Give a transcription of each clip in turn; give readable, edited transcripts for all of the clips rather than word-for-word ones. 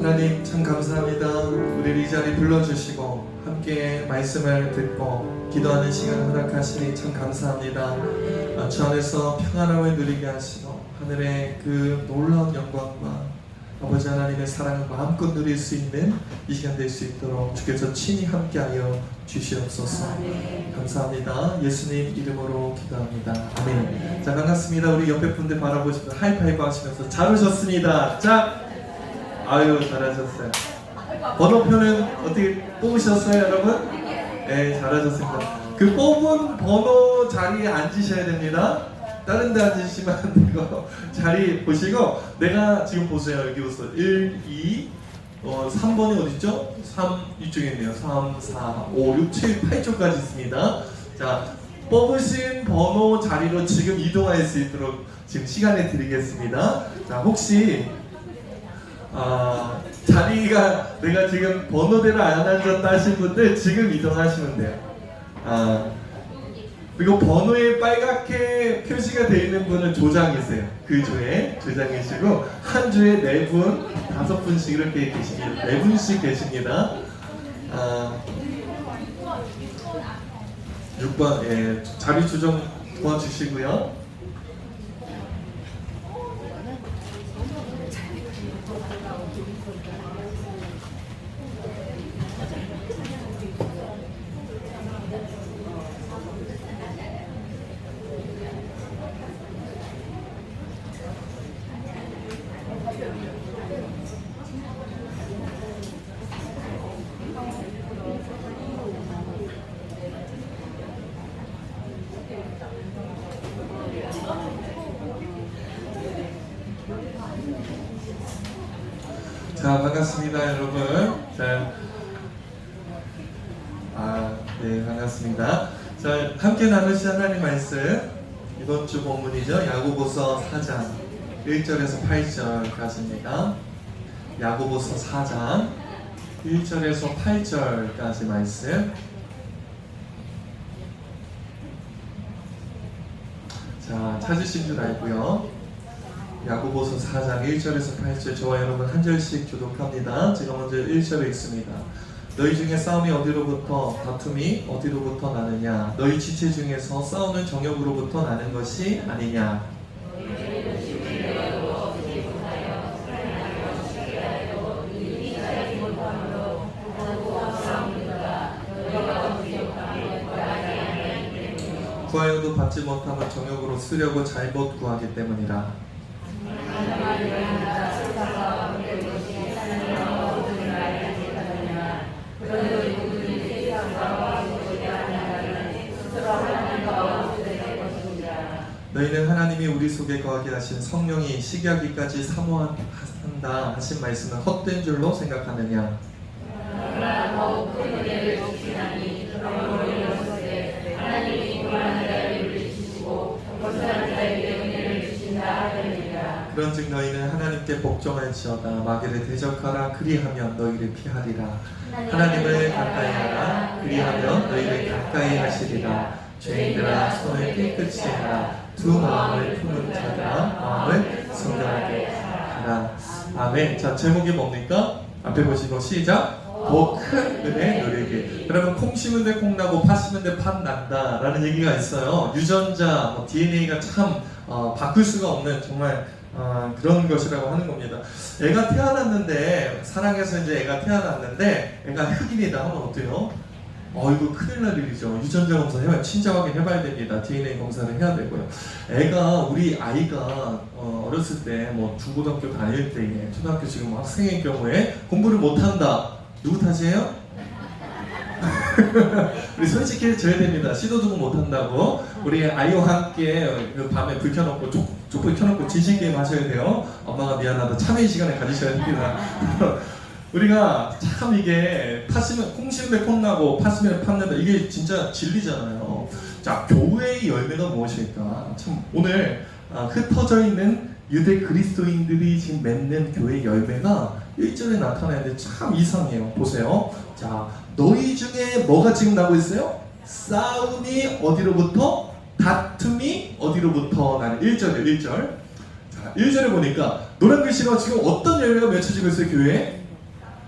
하나님 참 감사합니다. 우리를 이 자리에 불러주시고 함께 말씀을 듣고 기도하는 시간 허락하시니 참 감사합니다. 주 안에서 평안함을 누리게 하시고 하늘의 그 놀라운 영광과 아버지 하나님의 사랑을 마음껏 누릴 수 있는 이 시간 될 수 있도록 주께서 친히 함께하여 주시옵소서. 감사합니다. 예수님 이름으로 기도합니다. 아멘. 자, 반갑습니다. 우리 옆에 분들 바라보시면서 하이파이브 하시면서 잘 오셨습니다. 자, 아유 잘하셨어요. 번호표는 어떻게 뽑으셨어요, 여러분? 네, 잘하셨습니다. 그 뽑은 번호 자리에 앉으셔야 됩니다. 다른 데 앉으시면 안 되고 자리 보시고, 내가 지금 보세요. 여기 보세요. 1, 2, 3번이 어디죠? 3 이쪽에 있네요. 3, 4, 5, 6, 7, 8쪽까지 있습니다. 자, 뽑으신 번호 자리로 지금 이동할 수 있도록 지금 시간을 드리겠습니다. 자, 혹시 자리가 내가 지금 번호대로 안 앉았다 하신 분들 지금 이동하시면 돼요. 그리고 번호에 빨갛게 표시가 되어 있는 분은 조장이세요. 그 주에 조장이시고, 한 주에 4분, 5분씩 이렇게 계십니다. 4분씩 계십니다. 6번, 예, 자리 조정 도와주시고요. 자, 반갑습니다, 여러분. 자, 네, 반갑습니다. 자, 함께 나누실 하나님 말씀, 이번 주 본문이죠. 야고보서 4장 1절에서 8절까지입니다. 야고보서 4장 1절에서 8절까지 말씀. 자, 찾으신 줄 알고요. 야고보서 4장 1절에서 8절, 저와 여러분 한 절씩 교독합니다. 제가 먼저 1절에 있습니다. 너희 중에 싸움이 어디로부터, 다툼이 어디로부터 나느냐? 너희 지체 중에서 싸우는 정욕으로부터 나는 것이 아니냐? 구하여도 받지 못하면 정욕으로 쓰려고 잘못 구하기 때문이라. 너희는 하나님이 우리 속에 거하게 하신 성령이 시기하기까지 사모한다 하신 말씀은 헛된 줄로 생각하느냐? 그런즉 너희는 하나님께 복종할지어다. 마귀를 대적하라. 그리하면 너희를 피하리라. 하나님을 가까이하라. 그리하면 너희를 가까이 하시리라. 죄인들아, 손을 깨끗이 하라. 두 마음을 품은 자들아, 마음을 성결하게 하라. 아멘. 자, 제목이 뭡니까? 앞에 보시고 시작. 더 큰 은혜 누리기. 여러분, 콩 심은 데 콩 나고 팥 심은 데 팥 난다 라는 얘기가 있어요. 유전자, DNA가 참 바꿀 수가 없는 정말 그런 것이라고 하는 겁니다. 애가 태어났는데, 사랑해서 이제 애가 태어났는데 애가 흑인이다 하면 어때요? 이거 큰일 날 일이죠. 유전자 검사 해봐야, 친자 확인 해봐야 됩니다. DNA 검사를 해야 되고요. 우리 아이가 어렸을 때 뭐 중고등학교 다닐 때에, 초등학교 지금 학생의 경우에 공부를 못한다. 누구 탓이에요? 우리 솔직해져야 됩니다. 시도도 못한다고. 우리 아이와 함께 그 밤에 불 켜놓고 촛불 켜놓고 진실게임 하셔야 돼요. 엄마가 미안하다 참회 시간을 가지셔야 됩니다. 우리가 참 이게 콩 심으면 콩 나고 팥 심으면 팥 난다, 이게 진짜 진리잖아요. 자, 교회의 열매가 무엇일까? 참 오늘 흩어져 있는 유대 그리스도인들이 지금 맺는 교회 열매가 1절에 나타나는데 참 이상해요. 보세요. 자, 너희 중에 뭐가 지금 나고 있어요? 싸움이 어디로부터? 다툼이 어디로부터 나는 1절이에요. 1절. 자, 1절에 보니까 노란 글씨로 지금 어떤 열매가 맺혀지고 있어요, 교회에?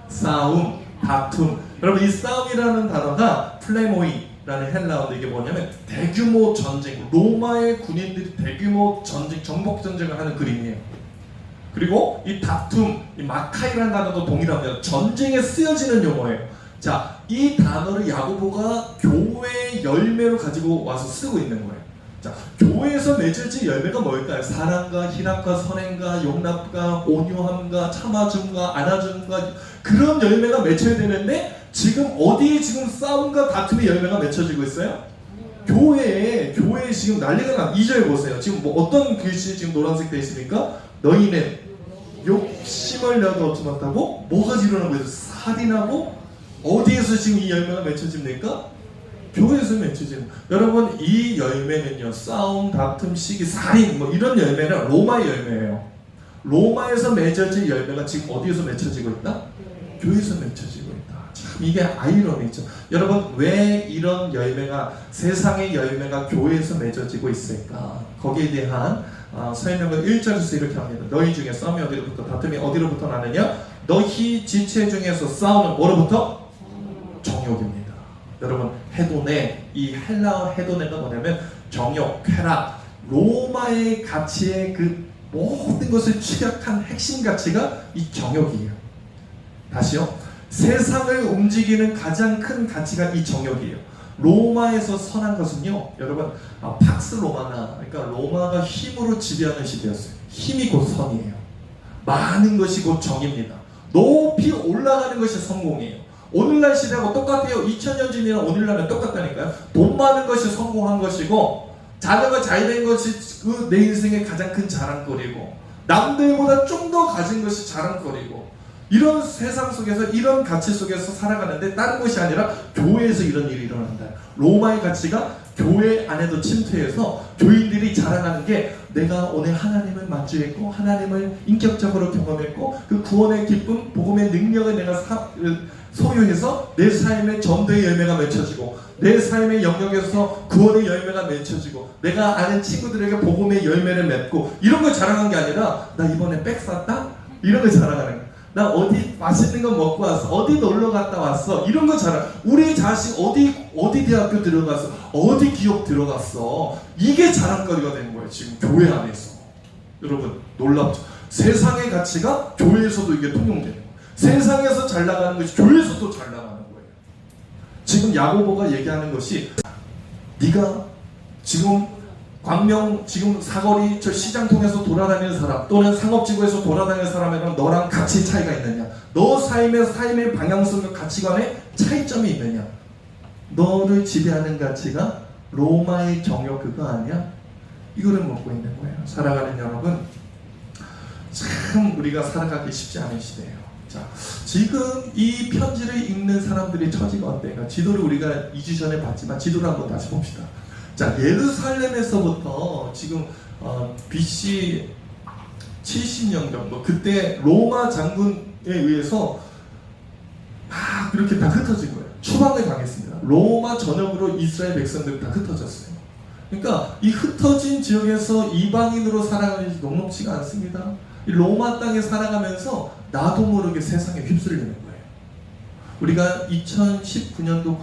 싸움, 다툼. 여러분 이 싸움이라는 단어가 플레모이라는 헬라어인데 이게 뭐냐면 대규모 전쟁, 로마의 군인들이 대규모 전쟁, 정복 전쟁을 하는 그림이에요. 그리고 이 다툼, 이 마카이라는 단어도 동일합니다. 전쟁에 쓰여지는 용어예요. 자, 이 단어를 야고보가 교회의 열매로 가지고 와서 쓰고 있는 거예요. 자, 교회에서 맺어질 열매가 뭘까요? 사랑과 희락과 선행과 용납과 온유함과 참아줌과 안아줌과 그런 열매가 맺혀야 되는데 지금 어디에 지금 싸움과 다툼의 열매가 맺혀지고 있어요? 교회에 지금 난리가 나. 2절 보세요. 지금 뭐 어떤 글씨 지금 노란색 돼 있습니까? 너희는 욕심을 내어도 얻지 못하고 뭐가 일어나고 있어요? 살인하고 어디에서 지금 이 열매가 맺혀집니까? 교회에서 맺혀지는. 여러분 이 열매는요, 싸움, 다툼, 시기, 살인 뭐 이런 열매는 로마의 열매예요. 로마에서 맺어질 열매가 지금 어디에서 맺혀지고 있다? 교회에서 맺혀지고 있다. 참 이게 아이러니죠. 여러분 왜 이런 열매가, 세상의 열매가 교회에서 맺어지고 있을까? 거기에 대한 설명을 1절에서 이렇게 합니다. 너희 중에 싸움이 어디로부터, 다툼이 어디로부터 나느냐? 너희 지체 중에서 싸우는 뭐로부터? 정욕입니다. 여러분 해도네, 이 헬라어 해도네가 뭐냐면 정욕, 쾌락, 로마의 가치의 그 모든 것을 축약한 핵심 가치가 이 정욕이에요. 다시요, 세상을 움직이는 가장 큰 가치가 이 정욕이에요. 로마에서 선한 것은요, 여러분 팍스 로마나, 그러니까 로마가 힘으로 지배하는 시대였어요. 힘이 곧 선이에요. 많은 것이 곧 정입니다. 높이 올라가는 것이 성공이에요. 오늘날 시대하고 똑같아요. 2000년 전이랑 오늘날은 똑같다니까요. 돈 많은 것이 성공한 것이고, 자녀가 잘 된 것이 그 내 인생의 가장 큰 자랑거리고, 남들보다 좀 더 가진 것이 자랑거리고, 이런 세상 속에서, 이런 가치 속에서 살아가는데 다른 것이 아니라 교회에서 이런 일이 일어난다. 로마의 가치가 교회 안에도 침투해서 교인들이 자랑하는 게, 내가 오늘 하나님을 마주했고 하나님을 인격적으로 경험했고 그 구원의 기쁨, 복음의 능력을 내가 소유해서 내 삶의 전도의 열매가 맺혀지고, 내 삶의 영역에서 구원의 열매가 맺혀지고, 내가 아는 친구들에게 복음의 열매를 맺고, 이런 걸 자랑한 게 아니라 나 이번에 백 샀다? 이런 걸 자랑하는 거야. 나 어디 맛있는 거 먹고 왔어, 어디 놀러 갔다 왔어, 이런 거 자랑. 우리 자식 어디 대학교 들어갔어, 어디 기업 들어갔어, 이게 자랑거리가 된 거예요 지금 교회 안에서. 여러분 놀랍죠? 세상의 가치가 교회에서도 이게 통용되는 거예요. 세상에서 잘 나가는 것이 교회에서도 잘 나가는 거예요. 지금 야고보가 얘기하는 것이, 네가 지금 지금 사거리 저 시장 통해서 돌아다니는 사람, 또는 상업지구에서 돌아다니는 사람이랑 너랑 가치 차이가 있느냐? 너 삶의 방향성과 가치관에 차이점이 있느냐? 너를 지배하는 가치가 로마의 정욕 그거 아니야? 이거를 먹고 있는 거예요. 살아가는 여러분, 참 우리가 살아가기 쉽지 않은 시대예요. 자, 지금 이 편지를 읽는 사람들의 처지가 어때요? 지도를 우리가 2주 전에 봤지만 지도를 한번 다시 봅시다. 자, 예루살렘에서부터 지금 BC 70년 정도, 그때 로마 장군에 의해서 막 그렇게 다 흩어진 거예요. 추방을 당했습니다. 로마 전역으로 이스라엘 백성들이 다 흩어졌어요. 그러니까 이 흩어진 지역에서 이방인으로 살아가는 게 녹록지가 않습니다. 이 로마 땅에 살아가면서 나도 모르게 세상에 휩쓸리는 거예요. 우리가 2019년도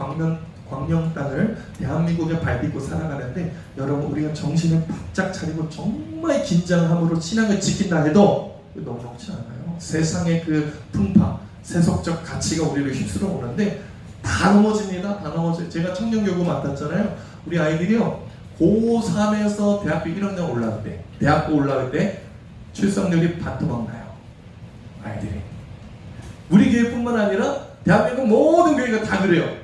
광명 땅을 대한민국에 밟고 살아가는데, 여러분 우리가 정신을 바짝 차리고 정말 긴장함으로 신앙을 지킨다 해도 녹록지 않아요. 세상의 그 풍파, 세속적 가치가 우리를 휩쓸어 오는데 다 넘어집니다. 다 넘어져요. 제가 청년교구 맡았잖아요. 우리 아이들이요, 고3에서 대학교 1학년 올라갈 때, 대학교 올라갈 때 출석률이 반토막 나요. 아이들이. 우리 교회뿐만 아니라 대한민국 모든 교회가 다 그래요.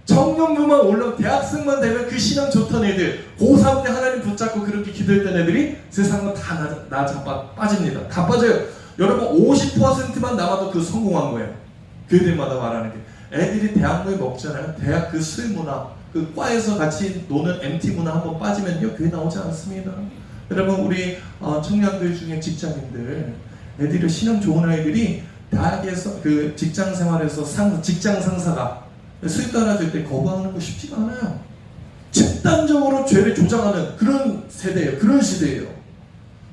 청년부만 올라 대학생만 되면 그 신앙 좋던 애들, 고3 때 하나님 붙잡고 그렇게 기도했던 애들이 세상은 다 빠집니다. 다 빠져요. 여러분 50%만 남아도 그 성공한 거예요. 교회들마다 말하는 게. 애들이 대학문에 먹잖아요. 대학 그 술 문화, 그 과에서 같이 노는 MT 문화 한번 빠지면요, 교회 나오지 않습니다. 여러분 우리 청년들 중에 직장인들, 애들이 신앙 좋은 아이들이 대학에서 그 직장 생활에서 직장 상사가 수입 따라줄 때 거부하는 거 쉽지가 않아요. 집단적으로 죄를 조장하는 그런 세대예요. 그런 시대예요.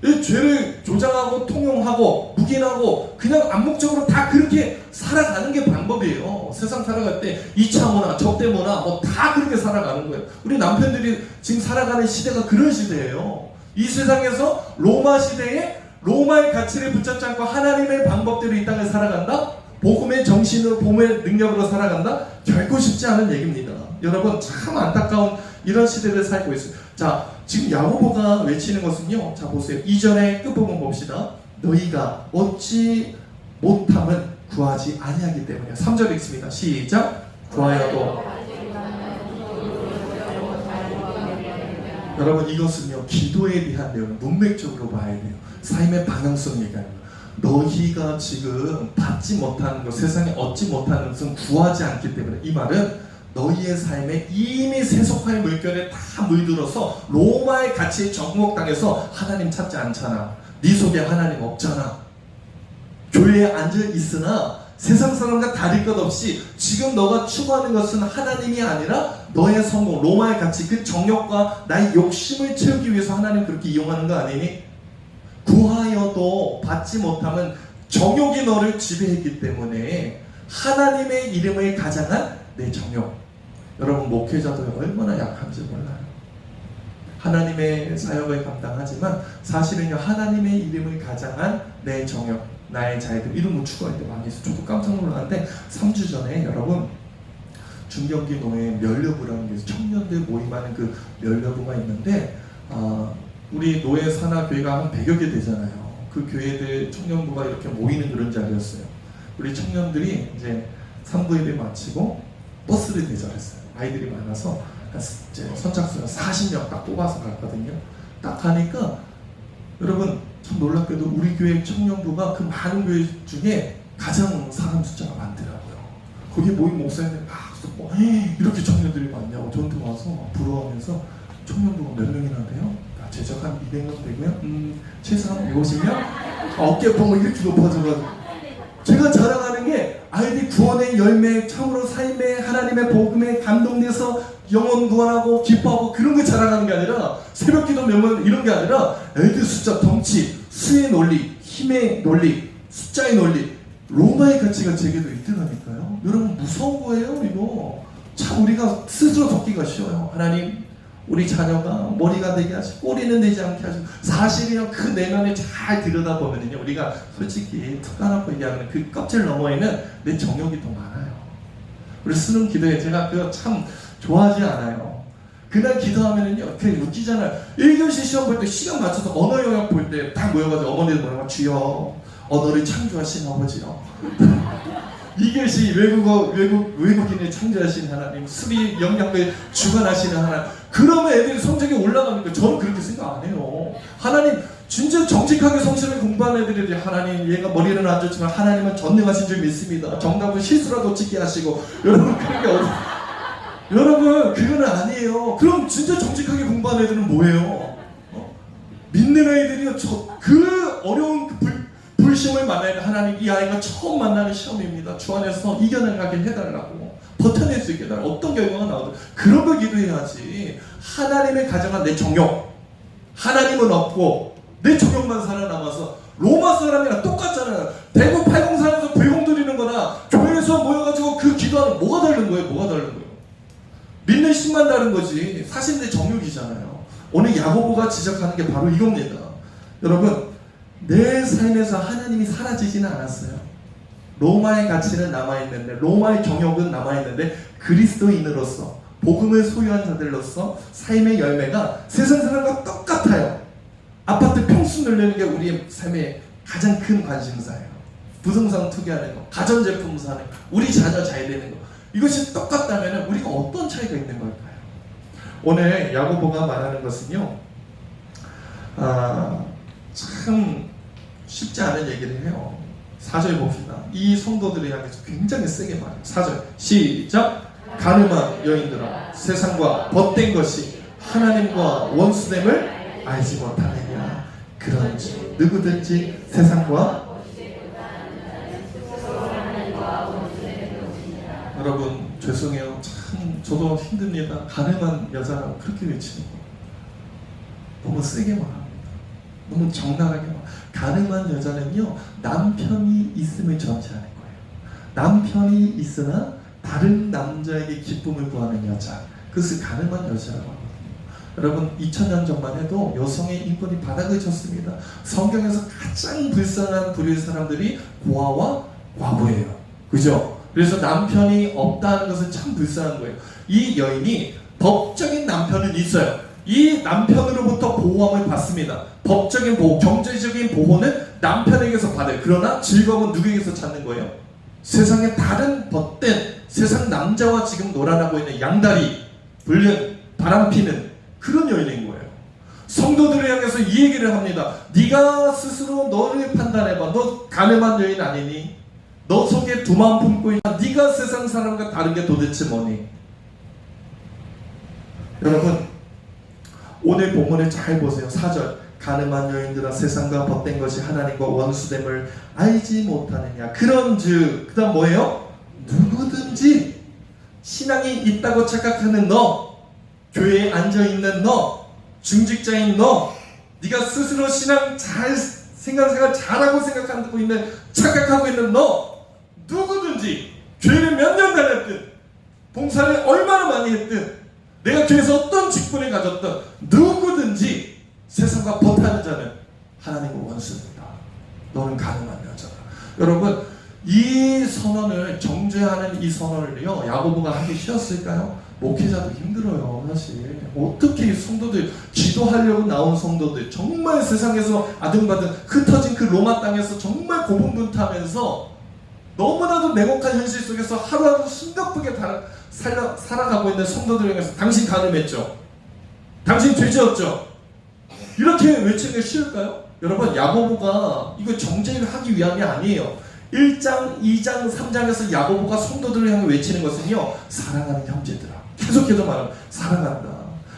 이 죄를 조장하고 통용하고 묵인하고 그냥 암묵적으로 다 그렇게 살아가는 게 방법이에요. 세상 살아갈 때 이창호나 적대모나 뭐 다 그렇게 살아가는 거예요. 우리 남편들이 지금 살아가는 시대가 그런 시대예요. 이 세상에서 로마 시대에 로마의 가치를 붙잡지 않고 하나님의 방법대로 이 땅을 살아간다? 복음의 정신으로, 복음의 능력으로 살아간다? 결코 쉽지 않은 얘기입니다. 여러분, 참 안타까운 이런 시대를 살고 있어요. 자, 지금 야고보가 외치는 것은요, 자 보세요. 이전의 끝부분 봅시다. 너희가 얻지 못함은 구하지 아니하기 때문이야. 3절 읽습니다. 시작. 구하여도. 여러분, 이것은요, 기도에 대한 내용 문맥적으로 봐야 돼요. 삶의 방향성 얘기하는 거예요. 너희가 지금 받지 못하는 것, 세상에 얻지 못하는 것은 구하지 않기 때문에, 이 말은 너희의 삶에 이미 세속화의 물결에 다 물들어서 로마의 가치에 정복당해서 하나님 찾지 않잖아. 네 속에 하나님 없잖아. 교회에 앉아 있으나 세상 사람과 다를 것 없이 지금 너가 추구하는 것은 하나님이 아니라 너의 성공, 로마의 가치, 그 정욕과 나의 욕심을 채우기 위해서 하나님 그렇게 이용하는 거 아니니? 구하여도 받지 못하면 정욕이 너를 지배했기 때문에 하나님의 이름을 가장한 내 정욕. 여러분, 목회자도 얼마나 약한지 몰라요. 하나님의 사역을 감당하지만 사실은요, 하나님의 이름을 가장한 내 정욕, 나의 자유들, 이런 거 추구할 때 많이 있어요. 저도 깜짝 놀랐는데 3주 전에 여러분, 중경기 노예 멸려부라는 게 청년들 모임하는 그 멸려부가 있는데, 우리 노예 산하 교회가 한 100여 개 되잖아요. 그 교회들 청년부가 이렇게 모이는 그런 자리였어요. 우리 청년들이 이제 3부 예배 마치고 버스를 대절했어요. 아이들이 많아서 이제 선착순 40명 딱 뽑아서 갔거든요. 딱 가니까 여러분, 참 놀랍게도 우리 교회 청년부가 그 많은 교회 중에 가장 사람 숫자가 많더라고요. 거기 모인 목사님들 막 이렇게 청년들이 많냐고 저한테 와서 막 부러워하면서, 청년부가 몇 명이나 돼요? 제적 한 200명 되고요. 최소 한 150명? 어깨뽕을 이렇게 높아져가지고, 제가 자랑하는 게 아이들 구원의 열매, 참으로 삶의 하나님의 복음에 감동돼서 영혼 구원하고 기뻐하고 그런 거 자랑하는 게 아니라, 새벽기도 명문 이런 게 아니라 애들 숫자, 덩치, 수의 논리, 힘의 논리, 숫자의 논리, 로마의 가치가 제게도 있더라니까요. 여러분, 무서운 거예요 이거. 참 우리가 스스로 덮기가 쉬워요. 하나님, 우리 자녀가 머리가 되게 하시고 꼬리는 되지 않게 하시고, 사실이요, 그 내면을 잘 들여다보면요, 우리가 솔직히 툭 까놓고 얘기하는 그 껍질 너머에는 내 정욕이 더 많아요. 우리 수능 기도에 제가 그거 참 좋아하지 않아요. 그날 기도하면은요, 그냥 웃기잖아요. 1교시 시험 볼 때 시간 맞춰서 언어 영역 볼 때 딱 모여가지고 어머니들 뭐라고, 주여 언어를 창조하신 아버지요. 2교시 외국인을 창조하신 하나님, 수리 영역을 주관하시는 하나님. 그러면 애들이 성적이 올라가니까 저는 그렇게 생각 안 해요. 하나님, 진짜 정직하게 성실하게 공부하는 애들이, 하나님, 얘가 머리는 안 좋지만 하나님은 전능하신 줄 믿습니다. 정답은 실수라도 찍게 하시고. 여러분, 그런 게 여러분, 그거는 아니에요. 그럼 진짜 정직하게 공부하는 애들은 뭐예요? 믿는 아이들이요, 그 어려운 불심을 만나야 돼. 하나님, 이 아이가 처음 만나는 시험입니다. 주 안에서 이겨나가게 해달라고, 버텨낼 수 있게 해달라고. 어떤 결과가 나오든 그런 걸 기도해야지. 하나님의 가정한 내 정욕, 하나님은 없고 내 정욕만 살아남아서, 로마 사람이랑 똑같잖아요. 대구 803에서 불공 드리는 거나 교회에서 모여가지고 그 기도하는, 뭐가 다른 거예요? 뭐가 다른 거예요? 믿는 신만 다른 거지. 사실 내 정욕이잖아요. 오늘 야고보가 지적하는 게 바로 이겁니다. 여러분, 내 삶에서 하나님이 사라지지는 않았어요. 로마의 가치는 남아있는데, 로마의 정욕은 남아있는데, 그리스도인으로서, 복음을 소유한 자들로서 삶의 열매가 세상 사람과 똑같아요. 아파트 평수 늘리는 게 우리의 삶의 가장 큰 관심사예요. 부동산 투기하는 거, 가전제품 사는 거, 우리 자녀 잘 되는 거, 이것이 똑같다면 우리가 어떤 차이가 있는 걸까요? 오늘 야고보가 말하는 것은요, 참 쉽지 않은 얘기를 해요. 4절 봅시다. 이 성도들을 향해서 굉장히 세게 말해요. 4절 시작. 가늠한 여인들아, 세상과 벗된 것이 하나님과 원수됨을 알지 못하느냐. 그런지 누구든지 세상과, 여러분 죄송해요. 참 저도 힘듭니다. 가늠한 여자라고 그렇게 외치는 거 너무 세게 말합니다. 너무 적나라하게 가늠한 여자는요 남편이 있음을 전제하는 거예요. 남편이 있으나 다른 남자에게 기쁨을 구하는 여자, 그것을 가늠한 여자라고 하거든요. 여러분 2000년 전만 해도 여성의 인권이 바닥을 쳤습니다. 성경에서 가장 불쌍한 부류의 사람들이 고아와 과부예요. 그죠? 그래서 남편이 없다는 것은 참 불쌍한 거예요. 이 여인이 법적인 남편은 있어요. 이 남편으로부터 보호함을 받습니다. 법적인 보호, 경제적인 보호는 남편에게서 받아요. 그러나 즐거움은 누구에게서 찾는 거예요? 세상에 다른 벗된 세상 남자와 지금 놀아나고 있는 양다리, 불륜, 바람피는 그런 여인인 거예요. 성도들을 향해서 이 얘기를 합니다. 네가 스스로 너를 판단해봐. 너 가늠한 여인 아니니? 너 속에 두 마음 품고 있다. 네가 세상 사람과 다른 게 도대체 뭐니? 여러분 오늘 본문을 잘 보세요. 4절 가늠한 여인들아 세상과 벗된 것이 하나님과 원수됨을 알지 못하느냐. 그런즉 그 다음 뭐예요? 누구든지 신앙이 있다고 착각하는 너, 교회에 앉아있는 너, 중직자인 너, 네가 스스로 신앙 잘 생각 잘하고 생각하고 있는 착각하고 있는 너, 누구든지 교회를 몇 년 다녔든 봉사를 얼마나 많이 했든 내가 교회에서 어떤 직분을 가졌든 누구든지 세상과 벗하는 자는 하나님과 원수입니다. 너는 가늠한 여자다. 여러분 이 선언을 정죄하는 이 선언을요 야고보가 하기 쉬웠을까요? 목회자도 힘들어요. 사실 어떻게 성도들 기도하려고 나온 성도들 정말 세상에서 아등바등 흩어진 그 로마 땅에서 정말 고분분투하면서 너무나도 냉혹한 현실 속에서 하루하루 심각하게 살아가고 있는 성도들을 향해서 당신 가늠했죠. 당신 죄지었죠. 이렇게 외치는 게 쉬울까요? 여러분 야고보가 이거 정죄를 하기 위함이 아니에요. 1장, 2장, 3장에서 야고보가 성도들을 향해 외치는 것은요 사랑하는 형제들아. 계속해서 말하면 사랑한다.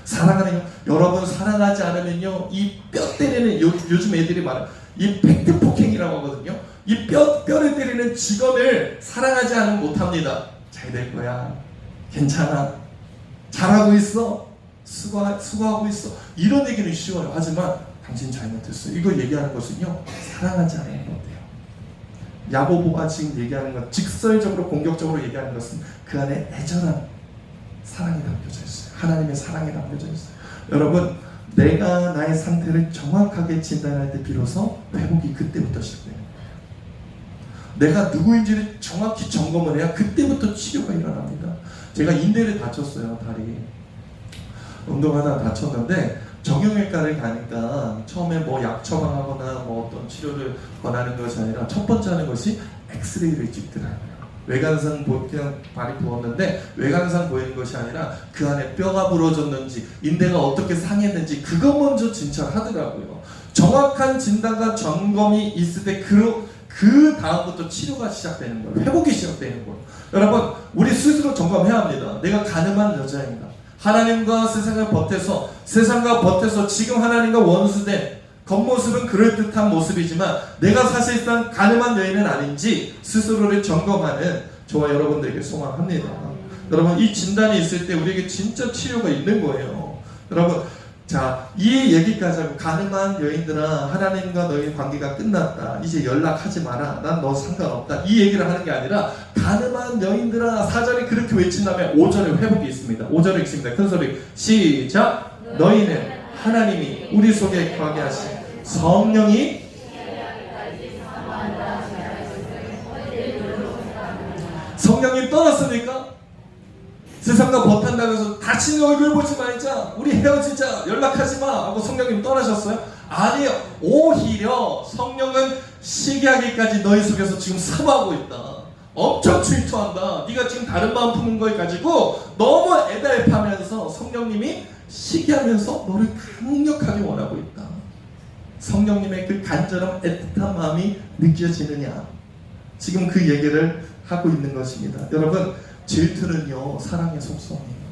사랑하는 여러분 사랑하지 않으면요 이 뼈 때리는 요즘 애들이 말해요. 이 팩트 폭행이라고 하거든요. 이 뼈를 때리는 직원을 사랑하지 않으면 못합니다. 잘 될 거야. 괜찮아. 잘하고 있어. 수고하고 있어. 이런 얘기는 쉬워요. 하지만 당신 잘못했어. 이걸 얘기하는 것은요 사랑하지 않으면 못해요. 야고보가 지금 얘기하는 것, 직설적으로 공격적으로 얘기하는 것은 그 안에 애절한 사랑이 담겨져 있어요. 하나님의 사랑이 담겨져 있어요. 여러분 내가 나의 상태를 정확하게 진단할 때 비로소 회복이 그때부터 시작돼요. 내가 누구인지를 정확히 점검을 해야 그때부터 치료가 일어납니다. 제가 인대를 다쳤어요. 다리 운동하다가 다쳤는데 정형외과를 가니까 처음에 뭐 약 처방하거나 뭐 어떤 치료를 권하는 것이 아니라 첫 번째 하는 것이 엑스레이를 찍더라고요. 외관상 그냥 발이 부었는데 외관상 보이는 것이 아니라 그 안에 뼈가 부러졌는지 인대가 어떻게 상했는지 그거 먼저 진찰하더라고요. 정확한 진단과 점검이 있을 때 그 다음부터 치료가 시작되는 거예요. 회복이 시작되는 거예요. 여러분 우리 스스로 점검해야 합니다. 내가 가늠한 여자인가? 하나님과 세상을 벗어서 세상과 벗어서 지금 하나님과 원수된 겉모습은 그럴듯한 모습이지만 내가 사실상 가늠한 여인은 아닌지 스스로를 점검하는 저와 여러분들에게 소망합니다. 여러분 이 진단이 있을 때 우리에게 진짜 치료가 있는 거예요. 여러분 자, 이 얘기까지 하고 가늠한 여인들아 하나님과 너희 관계가 끝났다. 이제 연락하지 마라. 난 너 상관없다. 이 얘기를 하는 게 아니라 가늠한 여인들아 4절에 그렇게 외친 다음에 5절에 회복이 있습니다. 5절에 있습니다. 큰 소리 시작. 너희는 하나님이 우리 속에 거하게 하신 성령이 성령이 떠났습니까? 세상과 벗한다고 해서 다친 얼굴 보지 말자, 우리 헤어지자, 연락하지 마 하고 성령님 떠나셨어요? 아니요. 오히려 성령은 시기하기까지 너희 속에서 지금 사모하고 있다. 엄청 질투한다. 네가 지금 다른 마음 품은 걸 가지고 너무 애달파면서 성령님이 시기하면서 너를 강력하게 원하고 있다. 성령님의 그 간절한 애틋한 마음이 느껴지느냐? 지금 그 얘기를 하고 있는 것입니다. 여러분 질투는요 사랑의 속성이에요.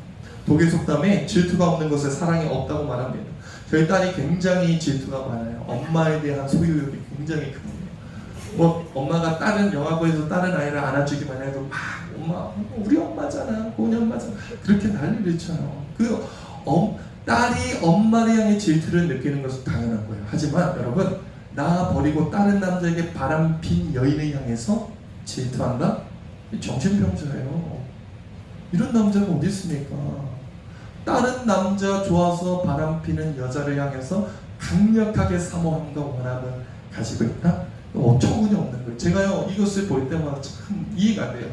독일 속담에 질투가 없는 것에 사랑이 없다고 말합니다. 저희 딸이 굉장히 질투가 많아요. 엄마에 대한 소유욕이 굉장히 큽니다. 뭐 엄마가 다른 영화부에서 다른 아이를 안아주기만 해도 막 엄마 우리 엄마잖아, 고은이 엄마잖아 그렇게 난리를 쳐요. 딸이 엄마를 향해 질투를 느끼는 것은 당연한 거예요. 하지만 여러분, 나 버리고 다른 남자에게 바람핀 여인을 향해서 질투한다? 정신병자예요. 이런 남자가 어디 있습니까? 다른 남자 좋아서 바람피는 여자를 향해서 강력하게 사모함과 원함을 가지고 있다? 어처구니 없는 거예요. 제가요, 이것을 볼 때마다 참 이해가 안 돼요.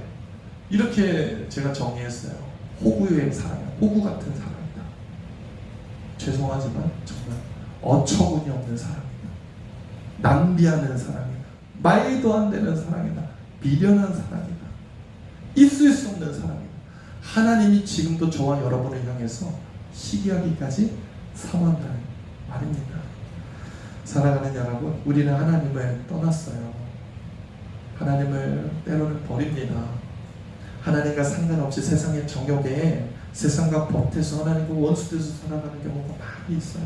이렇게 제가 정의했어요. 호구의 사랑이야. 호구 같은 사랑이다. 죄송하지만 정말 어처구니 없는 사랑이다. 낭비하는 사랑이다. 말도 안 되는 사랑이다. 미련한 사랑이다. 있을 수 없는 사랑이다. 하나님이 지금도 저와 여러분을 향해서 시기하기까지 사모한다는 말입니다. 사랑하는 여러분, 우리는 하나님을 떠났어요. 하나님을 때로는 버립니다. 하나님과 상관없이 세상의 정욕에 세상과 법태서 하나님과 원수돼서 살아가는 경우가 많이 있어요.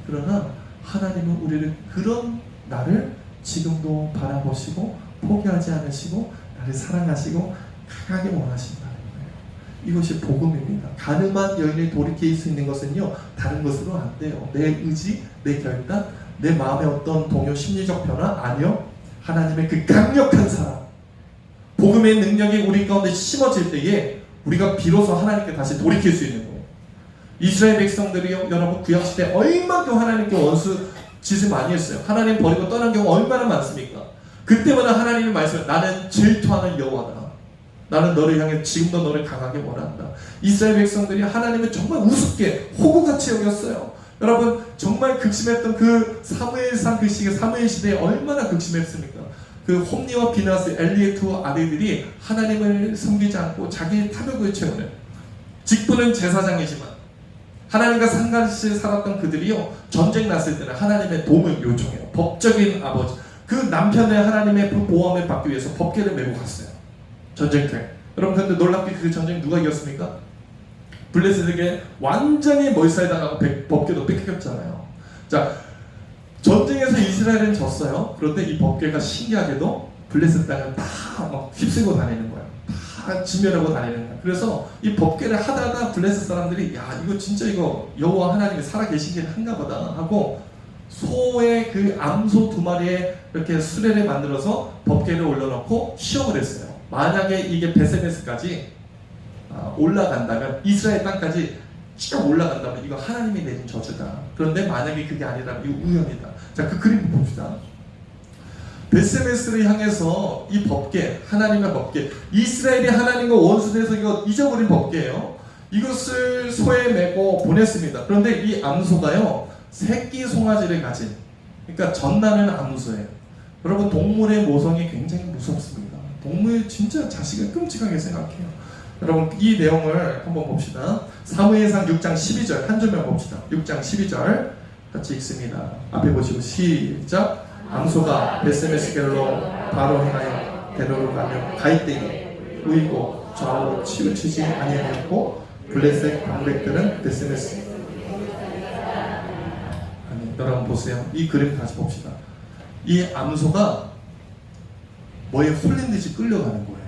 그러나 하나님은 우리를 그런 나를 지금도 바라보시고 포기하지 않으시고 나를 사랑하시고 강하게 원하신다는 거예요. 이것이 복음입니다. 가늠한 여인을 돌이킬 수 있는 것은요, 다른 것으로 안 돼요. 내 의지, 내 결단, 내 마음의 어떤 동요, 심리적 변화? 아니요. 하나님의 그 강력한 사랑, 복음의 능력이 우리 가운데 심어질 때에 우리가 비로소 하나님께 다시 돌이킬 수 있는 거예요. 이스라엘 백성들이요, 여러분 구약시대 얼마큼 하나님께 원수 짓을 많이 했어요. 하나님 버리고 떠난 경우 얼마나 많습니까? 그때마다 하나님의 말씀을, 나는 질투하는 여호와다. 나는 너를 향해 지금도 너를 강하게 원한다. 이스라엘 백성들이 하나님을 정말 우습게 호구같이 여겼어요. 여러분, 정말 극심했던 그 사무엘상 그 시기, 사무엘 시대에 얼마나 극심했습니까? 그 홈리와 비나스, 엘리의 두 아들들이 하나님을 섬기지 않고 자기의 탐욕을 채우는, 직분은 제사장이지만 하나님과 상관없이 살았던 그들이요, 전쟁 났을 때는 하나님의 도움을 요청해요. 법적인 아버지, 그 남편의 하나님의 보호함을 받기 위해서 법궤를 메고 갔어요. 전쟁터에. 여러분, 근데 놀랍게 그 전쟁 누가 이겼습니까? 블레셋에게 완전히 몰살당하고 법궤도 뺏겼잖아요. 자, 전쟁에서 이스라엘은 졌어요. 그런데 이 법궤가 신기하게도 블레셋 땅을 다 막 휩쓸고 다니는 거예요. 다 진멸하고 다니는 거예요. 그래서 이 법궤를 하다가 블레셋 사람들이, 야, 이거 진짜 이거 여호와 하나님이 살아계신 게 한가 보다 하고, 소의 그 암소 2마리에 이렇게 수레를 만들어서 법궤를 올려놓고 시험을 했어요. 만약에 이게 베세메스까지 올라간다면, 이스라엘 땅까지 쭉 올라간다면 이거 하나님이 내린 저주다. 그런데 만약에 그게 아니라면 이거 우연이다. 자, 그 그림 봅시다. 베세메스를 향해서 이 법궤, 하나님의 법궤, 이스라엘이 하나님과 원수돼서 이거 잊어버린 법궤예요. 이것을 소에 메고 보냈습니다. 그런데 이 암소가요, 새끼 송아지를 가진, 그러니까 전나는 암소예요. 여러분, 동물의 모성이 굉장히 무섭습니다. 동물 진짜 자식을 끔찍하게 생각해요. 여러분, 이 내용을 한번 봅시다. 사무엘상 6장 12절 한 줄만 봅시다. 6장 12절 같이 읽습니다. 앞에 보시고 시작. 암소가 베세메스겔로 바로 행하여 대로로 가며 가이때에 우이고 좌우로 치우치지 아니하였고 블레셋 방백들은 베세메스. 아니, 여러분 보세요. 이 그림 다시 봅시다. 이 암소가 뭐에 홀린 듯이 끌려가는 거예요.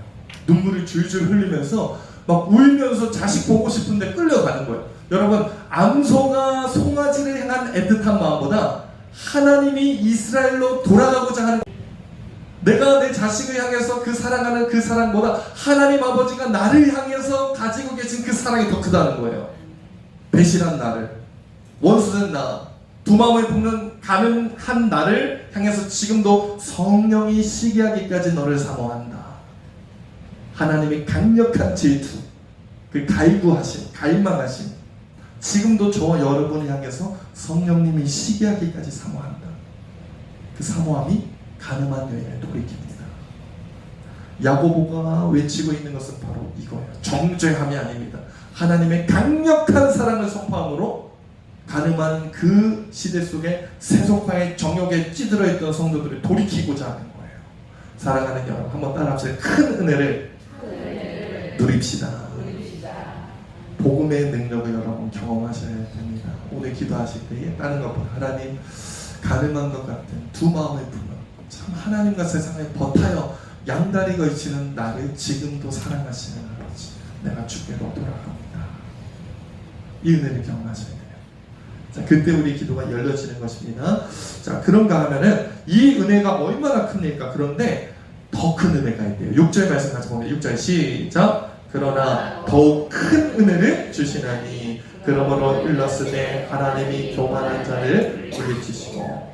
눈물이 줄줄 흘리면서 막 울면서 자식 보고 싶은데 끌려가는 거예요. 여러분, 암소가 송아지를 향한 애틋한 마음보다 하나님이 이스라엘로 돌아가고자 하는, 내가 내 자식을 향해서 그 사랑하는 그 사랑보다 하나님 아버지가 나를 향해서 가지고 계신 그 사랑이 더 크다는 거예요. 배신한 나를, 원수된 나, 두 마음을 품는 가늠한 나를 향해서 지금도 성령이 시기하기까지 너를 사모한다. 하나님의 강력한 질투, 그 갈구하심, 갈망하심, 지금도 저와 여러분을 향해서 성령님이 시기하기까지 사모한다. 그 사모함이 가늠한 여인을 돌이킵니다. 야고보가 외치고 있는 것은 바로 이거예요. 정죄함이 아닙니다. 하나님의 강력한 사랑을 선포함으로 가늠한 그 시대 속에 세속화의 정욕에 찌들어 있던 성도들을 돌이키고자 하는 거예요. 사랑하는 여러분, 한번 따라합시다. 큰 은혜를 누립시다. 복음의 능력을 여러분 경험하셔야 됩니다. 오늘 기도하실 때에 다른 것보다 하나님, 가늠한 것 같은 두 마음을 품어 참 하나님과 세상에 버타여 양다리 걸치는 나를 지금도 사랑하시는 아버지, 내가 주께로 돌아갑니다. 이 은혜를 경험하셔야 돼요. 자, 그때 우리 기도가 열려지는 것입니다. 자, 그런가 하면은 이 은혜가 얼마나 큽니까? 그런데 더 큰 은혜가 있대요. 6절 말씀 같이 보면 6절 시작. 그러나 더욱 큰 은혜를 주시나니 그러므로 일렀으되 하나님이 교만한 자를 물리치시고.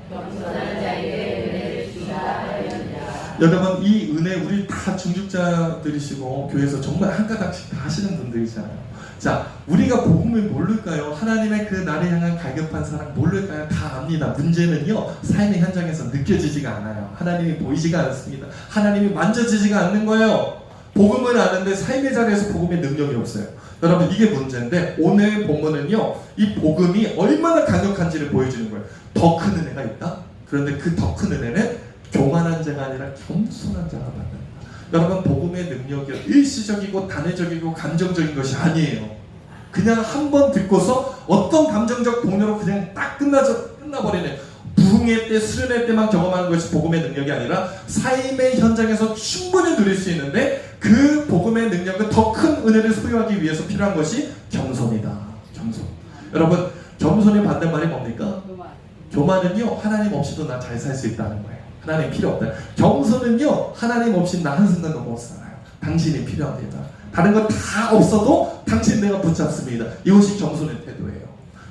여러분, 이 은혜 우리 다 중직자들이시고 교회에서 정말 한 가닥씩 다 하시는 분들이잖아요. 자, 우리가 복음을 모를까요? 하나님의 그 나를 향한 갈급한 사랑 모를까요? 다 압니다. 문제는요, 삶의 현장에서 느껴지지가 않아요. 하나님이 보이지가 않습니다. 하나님이 만져지지가 않는 거예요. 복음을 아는데 삶의 자리에서 복음의 능력이 없어요. 여러분, 이게 문제인데 오늘 본문은요, 이 복음이 얼마나 강력한지를 보여주는 거예요. 더 큰 은혜가 있다? 그런데 그 더 큰 은혜는 교만한 자가 아니라 겸손한 자가 받는다. 여러분, 복음의 능력이 일시적이고 단회적이고 감정적인 것이 아니에요. 그냥 한 번 듣고서 어떤 감정적 동료로 그냥 딱 끝나버리는 부흥회 때, 수련회 때만 경험하는 것이 복음의 능력이 아니라 삶의 현장에서 충분히 누릴 수 있는데, 그 복음의 능력은 더 큰 은혜를 소유하기 위해서 필요한 것이 겸손이다. 겸손. 여러분, 겸손의 반대말이 뭡니까? 교만은요, 하나님 없이도 나 잘 살 수 있다는 거예요. 하나님 필요 없다. 겸손은요, 하나님 없이 나 한순간도 못 살아요. 당신이 필요합니다. 다른 거 다 없어도 당신 내가 붙잡습니다. 이것이 겸손의 태도예요.